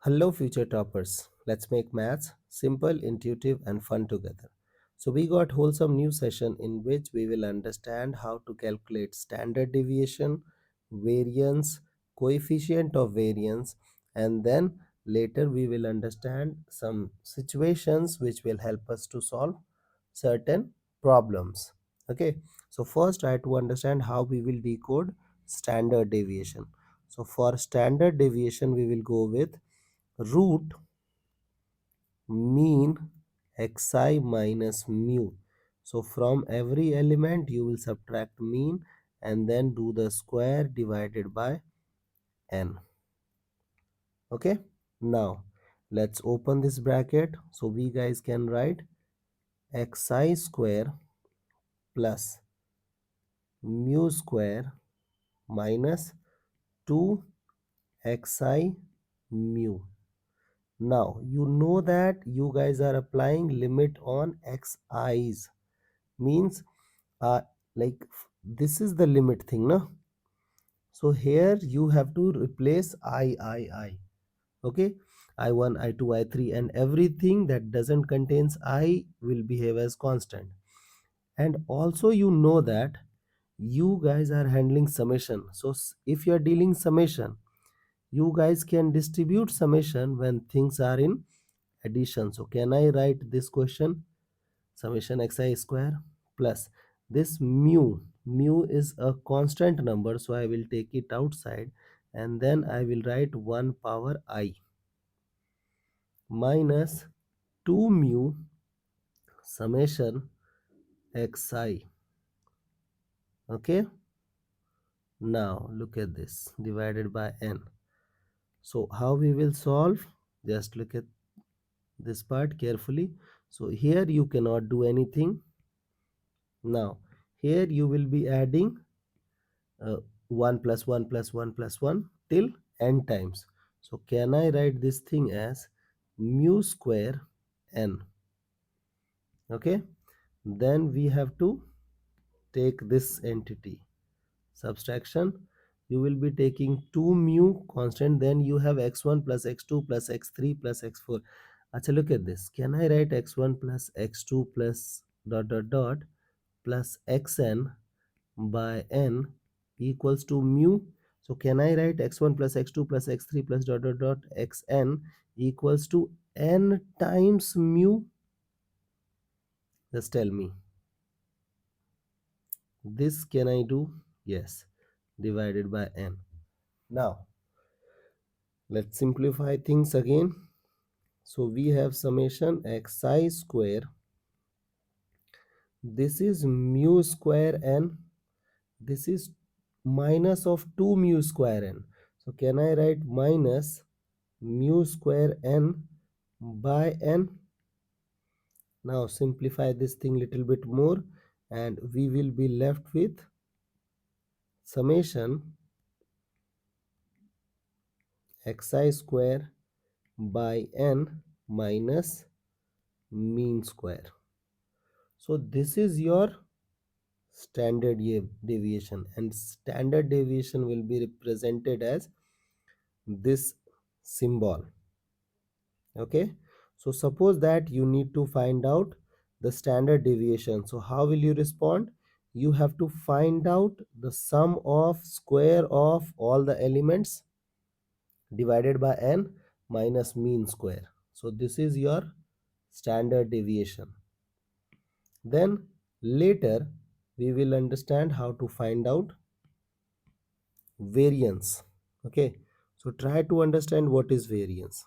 Hello, future toppers. Let's make maths simple, intuitive, and fun together. So, we got wholesome new session in which we will understand how to calculate standard deviation, variance, coefficient of variance, and then later we will understand some situations which will help us to solve certain problems. Okay, so first try to understand how we will decode standard deviation. So, for standard deviation, we will go with root mean xi minus mu. So from every element you will subtract mean and then do the square divided by n. Okay, now let's open this bracket so we guys can write xi square plus mu square minus 2 xi mu. Now you know that you guys are applying limit on xi's, means uh like this is the limit thing, no? So here you have to replace I. Okay, I1, I2, I3, and everything that doesn't contains I will behave as constant. And also you know that you guys are handling summation. So if you are dealing summation, you guys can distribute summation when things are in addition. So can I write this question? Summation xi square plus this mu is a constant number, so I will take it outside and then I will write 1 power I minus 2 mu summation xi. Okay, now look at this divided by n. So how we will solve? Just look at this part carefully. So here you cannot do anything. Now here you will be adding uh, 1 plus 1 plus 1 plus 1 till n times. So can I write this thing as mu square n? Okay, then we have to take this entity subtraction. You will be taking 2 mu constant, then you have x1 plus x2 plus x3 plus x4. Acha, look at this. Can I write x1 plus x2 plus dot dot dot plus xn by n equals to mu? So can I write x1 plus x2 plus x3 plus dot dot dot xn equals to n times mu? Just tell me. This can I do? Yes, divided by n. Now let's simplify things again. So we have summation xi square. This is mu square n. This is minus of 2 mu square n. So can I write minus mu square n by n? Now simplify this thing little bit more and we will be left with summation xi square by n minus mean square. So this is your standard deviation, and standard deviation will be represented as this symbol. Okay, so suppose that you need to find out the standard deviation. So how will you respond? You have to find out the sum of square of all the elements divided by n minus mean square. So this is your standard deviation. Then later we will understand how to find out variance. Okay, so try to understand what is variance.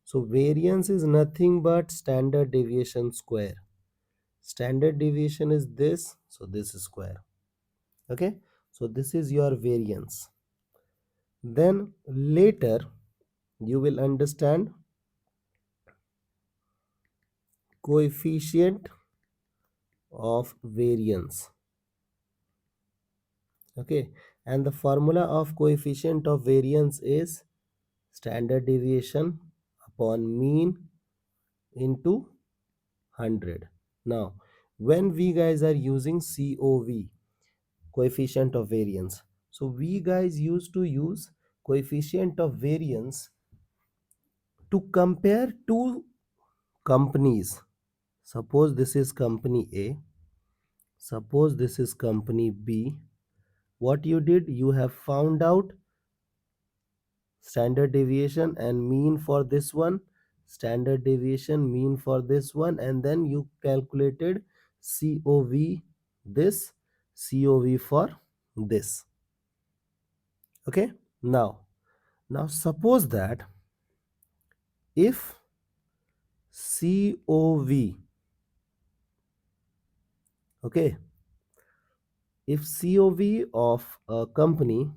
So variance is nothing but standard deviation square. Standard deviation is this, so this is square. Okay, so this is your variance. Then later you will understand coefficient of variance. Okay, and the formula of coefficient of variance is standard deviation upon mean into 100. Now when we guys are using COV, coefficient of variance, so we guys used to use coefficient of variance to compare two companies. Suppose this is company A, suppose this is company B. What you did, you have found out standard deviation and mean for this one, standard deviation mean for this one, and then you calculated COV this, COV for this. Okay, now suppose that if COV, okay, if COV of a company,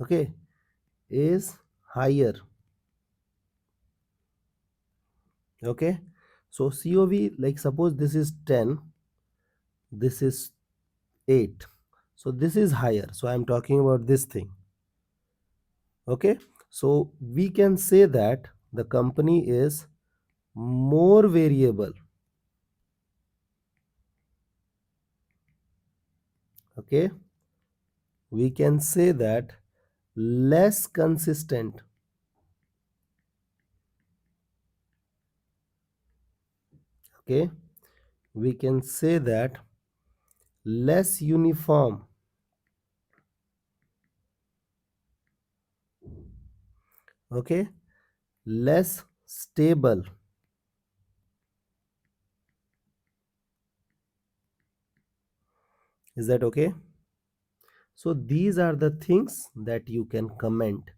okay, is higher, okay, so COV, like suppose this is 10, this is 8, so this is higher, so I am talking about this thing. Okay, so we can say that the company is more variable. Okay, we can say that less consistent. Okay, we can say that less uniform. Okay, less stable. Is that okay? So these are the things that you can comment.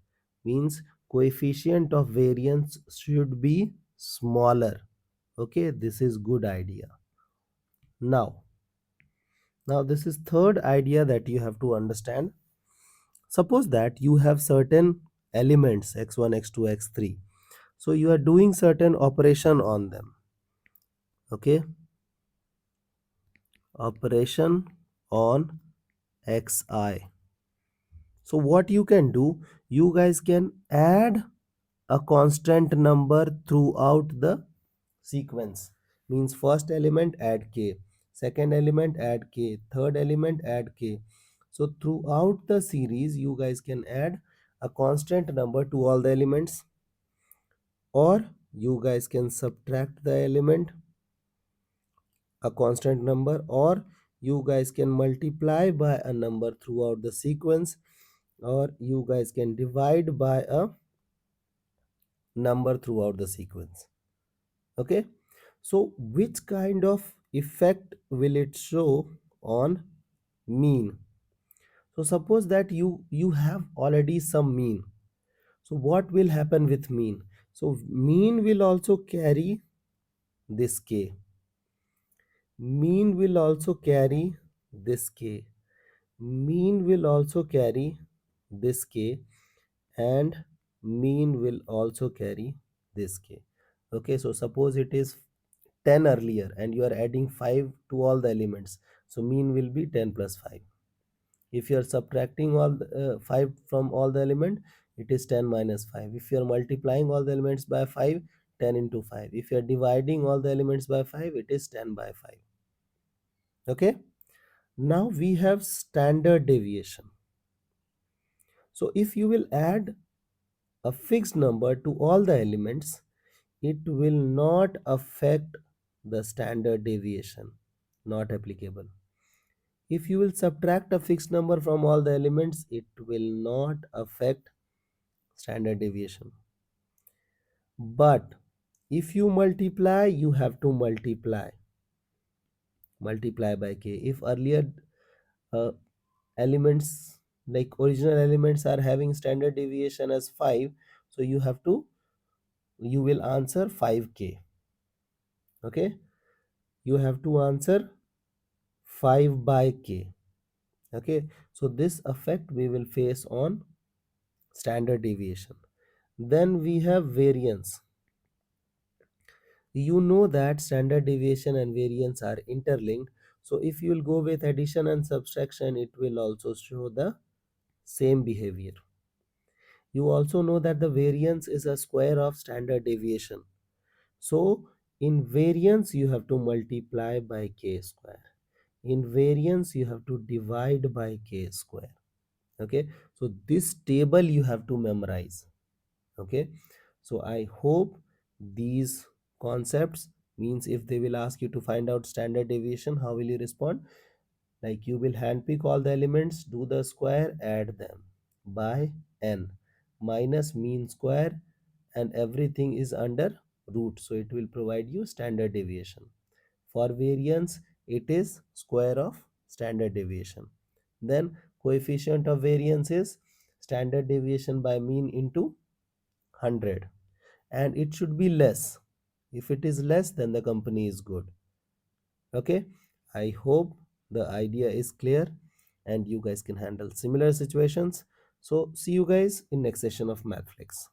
Means coefficient of variance should be smaller. Okay, this is good idea. Now this is third idea that you have to understand. Suppose that you have certain elements x1, x2, x3. So you are doing certain operation on them. Okay, operation on xi. So what you can do, you guys can add a constant number throughout the sequence. Means first element add k, second element add k, third element add k. So throughout the series you guys can add a constant number to all the elements, or you guys can subtract the element a constant number, or you guys can multiply by a number throughout the sequence, or you guys can divide by a number throughout the sequence. Okay, so which kind of effect will it show on mean? So suppose that you have already some mean. So what will happen with mean? So mean will also carry this k, mean will also carry this k, mean will also carry this k, and mean will also carry this k. Okay, so suppose it is 10 earlier and you are adding 5 to all the elements, so mean will be 10 plus 5. If you are subtracting all 5 from all the element, it is 10 minus 5. If you are multiplying all the elements by 5, 10 into 5. If you are dividing all the elements by 5, it is 10 by 5. Okay, now we have standard deviation. So if you will add a fixed number to all the elements, it will not affect the standard deviation, not applicable. If you will subtract a fixed number from all the elements, it will not affect standard deviation. But if you multiply, you have to multiply by k. If earlier uh, elements, like original elements, are having standard deviation as 5, so you will answer 5k. Okay, you have to answer 5 by k. Okay, so this effect we will face on standard deviation. Then we have variance. You know that standard deviation and variance are interlinked, so if you will go with addition and subtraction, it will also show the same behavior. You also know that the variance is a square of standard deviation, so in variance you have to multiply by k square, in variance you have to divide by k square. Okay, so this table you have to memorize. Okay, so I hope these concepts, means if they will ask you to find out standard deviation, how will you respond? Like you will handpick all the elements, do the square, add them by n minus mean square, and everything is under root, so it will provide you standard deviation. For variance, it is square of standard deviation. Then coefficient of variance is standard deviation by mean into 100, and it should be less. If it is less, then the company is good. Okay, I hope the idea is clear and you guys can handle similar situations. So see you guys in next session of Mathflix.